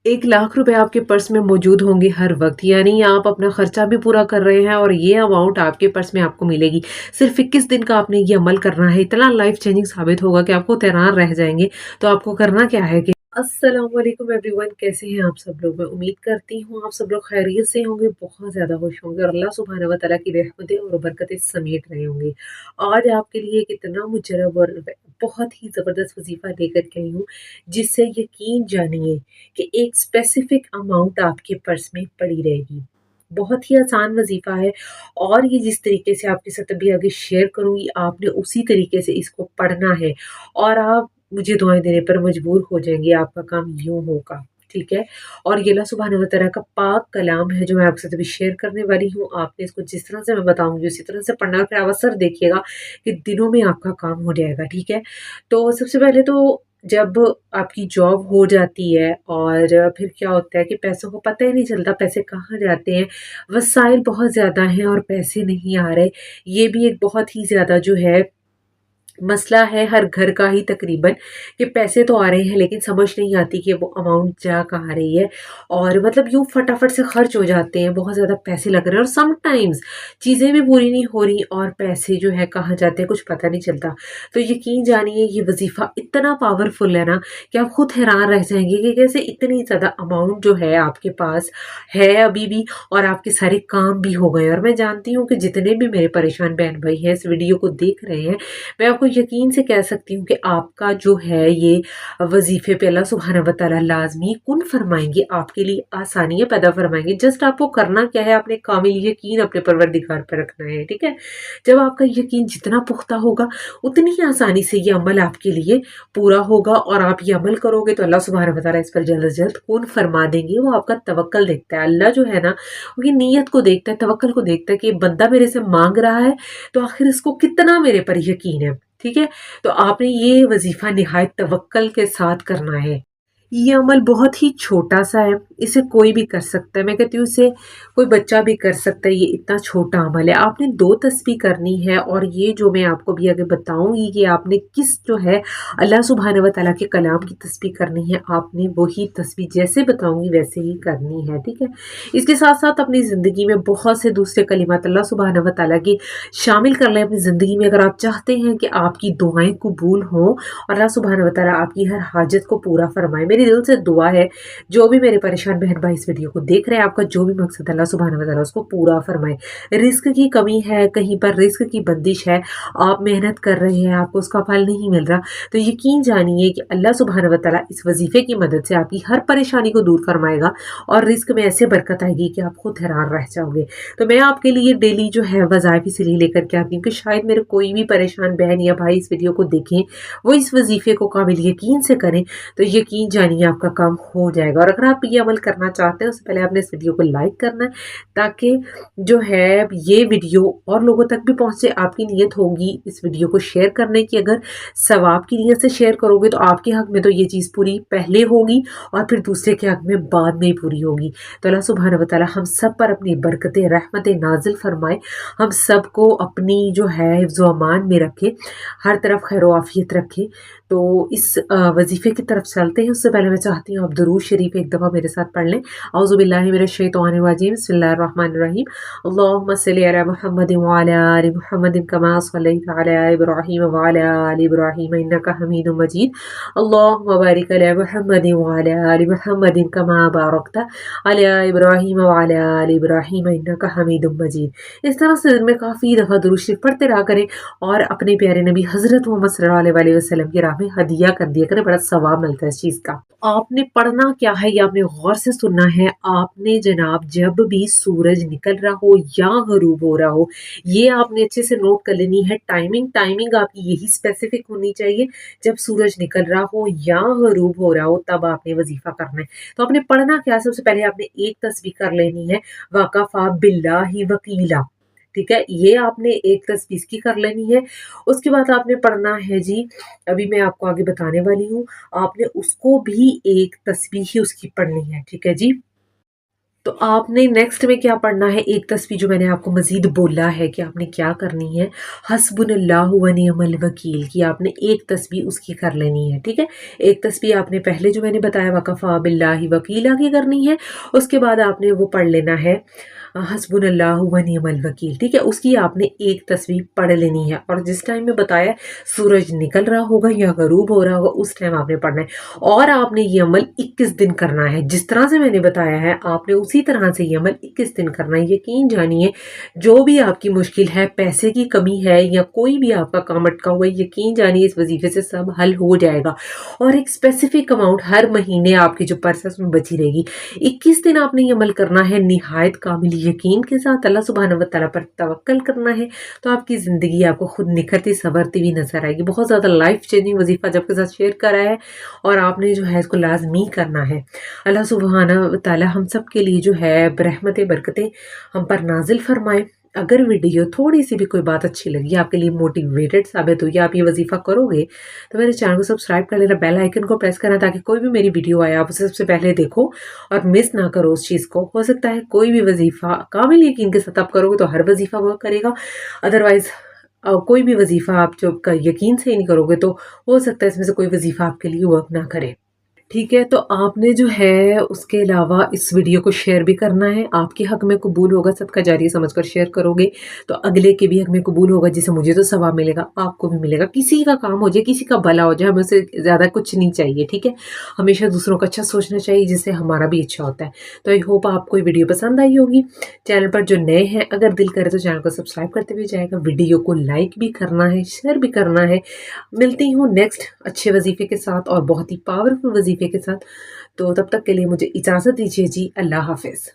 1 लाख रुपए आपके पर्स में मौजूद होंगे हर वक्त, यानी आप अपना खर्चा भी पूरा कर रहे हैं और ये अमाउंट आपके पर्स में आपको मिलेगी। सिर्फ 21 दिन का आपने ये अमल करना है, इतना लाइफ चेंजिंग साबित होगा कि आपको हैरान रह जाएंगे। तो आपको करना क्या है कि अस्सलाम वालेकुम एवरीवन, कैसे हैं आप सब लोग। मैं उम्मीद करती हूँ आप सब लोग खैरियत से होंगे, बहुत ज़्यादा खुश होंगे और अल्लाह सुब्हानहू व तआला की रहमतें और बरकतें समेट रहे होंगे। आज आपके लिए एक इतना मुजरब और बहुत ही ज़बरदस्त वजीफ़ा लेकर के आई हूँ, जिससे यकीन जानिए कि एक स्पेसिफिक अमाउंट आपके पर्स में पड़ी रहेगी। बहुत ही आसान वज़ीफ़ा है और ये जिस तरीके से आपके साथ अभी आगे शेयर करूँगी, आपने उसी तरीके से इसको पढ़ना है और आप मुझे दुआएँ देने पर मजबूर हो जाएँगे, आपका काम यूँ होगा, ठीक है? और ये अल्लाह सुब्हानहू व तआला का पाक कलाम है जो मैं आपके साथ अभी शेयर करने वाली हूँ। आपने इसको जिस तरह से मैं बताऊँगी उसी तरह से पढ़ना है, फिर आप असर देखिएगा कि दिनों में आपका काम हो जाएगा, ठीक है? तो सबसे पहले तो जब आपकी जॉब हो जाती है और फिर क्या होता है कि पैसों को पता ही नहीं चलता पैसे कहाँ जाते हैं। वसाइल बहुत ज़्यादा हैं और पैसे नहीं आ रहे। ये भी एक बहुत ही ज़्यादा जो है मसला है हर घर का ही तकरीबन, कि पैसे तो आ रहे हैं लेकिन समझ नहीं आती कि वो अमाउंट जा कहाँ रही है और मतलब यूँ फटाफट से खर्च हो जाते हैं, बहुत ज़्यादा पैसे लग रहे हैं और समटाइम्स चीज़ें भी पूरी नहीं हो रही और पैसे जो है कहाँ जाते हैं कुछ पता नहीं चलता। तो यकीन जानिए ये वज़ीफ़ा इतना पावरफुल है ना कि आप खुद हैरान रह जाएँगे कि कैसे इतनी ज़्यादा अमाउंट जो है आपके पास है अभी भी और आपके सारे काम भी हो गए। और मैं जानती हूँ कि जितने भी मेरे परेशान बहन भाई हैं इस वीडियो को देख रहे हैं, मैं आपको यकीन से कह सकती हूँ कि आपका जो है ये वज़ीफ़े पे अल्लाह सुब्हानहू व तआला लाज़मी कुन फ़रमाएँगे, आपके लिए आसानियाँ पैदा फ़रमाएँगे। जस्ट आपको करना क्या है, आपने कामिल यकीन अपने परवरदिगार पर रखना है, ठीक है? जब आपका यकीन जितना पुख्ता होगा, उतनी ही आसानी से ये अमल आपके लिए पूरा होगा और आप ये अमल करोगे तो अल्लाह सुब्हानहू व तआला इस पर जल्द से जल्द कुन फ़रमा देंगे। वो आपका तवक्कल देखता है। अल्लाह जो है ना, वो ये नीयत को देखता है, तवक्कल को देखता है कि ये बंदा मेरे से माँग रहा है, तो आखिर इसको कितना मेरे पर यकीन है। ठीक है? तो आपने ये वज़ीफ़ा निहायत तवक्कल के साथ करना है। ये अमल बहुत ही छोटा-सा है, इसे कोई भी कर सकता है। मैं कहती हूँ इसे कोई बच्चा भी कर सकता है, ये इतना छोटा अमल है। आपने 2 तस्बीह करनी है और ये जो मैं आपको अभी आगे बताऊँगी कि आपने किस जो है अल्लाह सुब्हानहू व तआला के कलाम की तस्बीह करनी है, आपने वही तस्बीह जैसे बताऊँगी वैसे ही करनी है, ठीक है? इसके साथ-साथ अपनी ज़िंदगी में बहुत से दूसरे कलिमात अल्लाह सुब्हानहू व तआला के शामिल कर लें अपनी ज़िंदगी में। अगर आप चाहते हैं कि आपकी दुआएँ कबूल हों और अल्लाह सुब्हानहू व तआला आपकी हर हाजत को पूरा फरमाए। मेरी दिल से दुआ है, जो भी मेरे परेशान बहन भाई इस वीडियो को देख रहे हैं, आपका जो भी मकसद है अल्लाह सुब्हानहू व तआला उसको पूरा फरमाए। रिज़्क की कमी है, कहीं पर रिज़्क की बंदिश है, आप मेहनत कर रहे हैं, आपको उसका फल नहीं मिल रहा, तो यकीन जानिए कि अल्लाह सुब्हानहू व तआला इस वज़ीफ़े की मदद से आपकी हर परेशानी को दूर फरमाएगा और रिज़्क में ऐसे बरकत आएगी कि आप खुद हैरान रह जाओगे। तो मैं आपके लिए डेली जो है वज़ाइफ़ इसलिए लेकर के आती हूँ कि शायद मेरे कोई भी परेशान बहन या भाई इस वीडियो को देखें, वो इस वज़ीफ़े को काबिल यकीन से करें, तो यकीन जानिए आपका काम हो जाएगा। और अगर आप ये अमल करना चाहते हैं, उससे पहले आपने इस वीडियो को लाइक करना है, ताकि जो है ये वीडियो और लोगों तक भी पहुँचे। आपकी नीयत होगी इस वीडियो को शेयर करने की, अगर सवाब की नीयत से शेयर करोगे तो आपके हक़ में तो ये चीज़ पूरी पहले होगी और फिर दूसरे के हक़ में बाद में ही पूरी होगी। तो अल्लाह सुब्हानहू व तआला हम सब पर अपनी बरकतें, रहमतें नाज़िल फ़रमाए, हम सबको अपनी जो है हिफ्ज़ व अमान में रखे, हर तरफ खैर व आफ़ियत रखे। तो इस वज़ीफ़े की तरफ चलते हैं। उससे पहले मैं चाहती हूँ आप दुरूद शरीफ एक दफ़ा मेरे साथ पढ़ लें। औज़ु बिल्लाहि मिनश शैतानिर रजीम, बिस्मिल्लाहिर रहमानिर रहीम। अल्लाहुम्मा सल्लि अला मुहम्मदिन व अला आलि मुहम्मदिन कमा सल्लैता अला इब्राहीम व अला आलि इब्राहीम इन्नका हमीदुम मजीद। अल्लाहुम्मा बारिक अला मुहम्मदिन व अला आलि मुहम्मदिन कमा बारकता अला इब्राहीम व अला आलि इब्राहीम इन्नका हमीदुम मजीद। इस तरह से दिन में काफ़ी दफ़ा दुरूद शरीफ पढ़ते रहा करें और अपने प्यारे नबी हज़रत मोहम्मद सल्लल्लाहु अलैहि वसल्लम की राह में हदिया कर दिया करें, बड़ा सवाब मिलता है इस चीज़ का। आपने पढ़ना क्या है, ये आपने गौर से सुनना है। आपने जनाब जब भी सूरज निकल रहा हो या ग़ुरूब हो रहा हो, ये आपने अच्छे से नोट कर लेनी है। टाइमिंग आपकी यही स्पेसिफिक होनी चाहिए। जब सूरज निकल रहा हो या ग़ुरूब हो रहा हो, तब आपने वज़ीफ़ा करना है। तो आपने पढ़ना क्या है, सबसे पहले आपने एक तस्बीह कर लेनी है, वक़फ़ा बिल्लाहि वकीला, ठीक है? ये आपने एक तस्बीह इसकी कर लेनी है। उसके बाद आपने पढ़ना है जी, अभी मैं आपको आगे बताने वाली हूँ, आपने उसको भी एक तस्बीह ही उसकी पढ़नी है, ठीक है जी? تو آپ نے نیکسٹ میں کیا پڑھنا ہے، ایک تسبیح جو میں نے آپ کو مزید بولا ہے کہ آپ نے کیا کرنی ہے، حسبنا اللہ و نعم الوکیل کی آپ نے ایک تسبیح اس کی کر لینی ہے، ٹھیک ہے۔ ایک تسبیح آپ نے پہلے جو میں نے بتایا وکفا باللہ وکیلا کی کرنی ہے، اس کے بعد آپ نے وہ پڑھ لینا ہے حسبنا اللہ و نعم الوکیل، ٹھیک ہے۔ اس کی آپ نے ایک تسبیح پڑھ لینی ہے، اور جس ٹائم میں بتایا سورج نکل رہا ہوگا یا غروب ہو رہا ہوگا اس ٹائم آپ نے پڑھنا ہے، اور آپ نے یہ عمل 21 دن کرنا ہے، جس طرح سے میں نے بتایا ہے آپ نے اسی طرح سے یہ عمل 21 دن کرنا ہے۔ یقین جانیے جو بھی آپ کی مشکل ہے، پیسے کی کمی ہے یا کوئی بھی آپ کا کام اٹکا ہوا ہے، یقین جانیے اس وظیفے سے سب حل ہو جائے گا، اور ایک اسپیسیفک اماؤنٹ ہر مہینے آپ کی جو پرس ہے اس میں بچی رہے گی۔ 21 دن آپ نے یہ عمل کرنا ہے نہایت کامل یقین کے ساتھ، اللہ سبحانہ و تعالیٰ پر توکل کرنا ہے، تو آپ کی زندگی آپ کو خود نکھرتی سنورتی ہوئی نظر آئے گی۔ بہت زیادہ لائف چینجنگ وظیفہ جب کے ساتھ شیئر کرا ہے، اور آپ نے جو ہے اس کو لازمی کرنا ہے۔ اللہ سبحانہ و تعالیٰ ہم سب کے لیے جو ہے برحمت برکتیں ہم پر نازل فرمائے۔ اگر ویڈیو تھوڑی سی بھی کوئی بات اچھی لگی، آپ کے لیے موٹیویٹڈ ثابت ہوئی، آپ یہ وظیفہ کرو گے، تو میرے چینل کو سبسکرائب کر لینا، بیل آئیکن کو پریس کرنا، تاکہ کوئی بھی میری ویڈیو آئے آپ اسے سب سے پہلے دیکھو اور مس نہ کرو اس چیز کو۔ ہو سکتا ہے کوئی بھی وظیفہ کامل یقین کے ساتھ آپ کرو گے تو ہر وظیفہ ورک کرے گا، ادروائز کوئی بھی وظیفہ آپ جو یقین سے ہی نہیں کرو گے تو ہو سکتا ہے اس میں سے کوئی وظیفہ آپ کے لیے ورک نہ کرے، ٹھیک ہے۔ تو آپ نے جو ہے اس کے علاوہ اس ویڈیو کو شیئر بھی کرنا ہے، آپ کے حق میں قبول ہوگا، صدقہ جاریہ سمجھ کر شیئر کرو گے تو اگلے کے بھی حق میں قبول ہوگا، جسے مجھے تو ثواب ملے گا، آپ کو بھی ملے گا، کسی کا کام ہو جائے، کسی کا بھلا ہو جائے، ہمیں سے زیادہ کچھ نہیں چاہیے، ٹھیک ہے۔ ہمیشہ دوسروں کا اچھا سوچنا چاہیے، جس سے ہمارا بھی اچھا ہوتا ہے۔ تو آئی ہوپ آپ کو یہ ویڈیو پسند آئی ہوگی۔ چینل پر جو نئے ہیں اگر دل کرے تو چینل کو سبسکرائب کرتے ہوئے جائے گا، ویڈیو کو لائک بھی کرنا ہے، شیئر بھی کرنا ہے۔ ملتی ہوں نیکسٹ اچھے وظیفے کے ساتھ اور بہت ہی پاورفل وظیفے کے ساتھ، تو تب تک کے لیے مجھے اجازت دیجیے جی، اللہ حافظ۔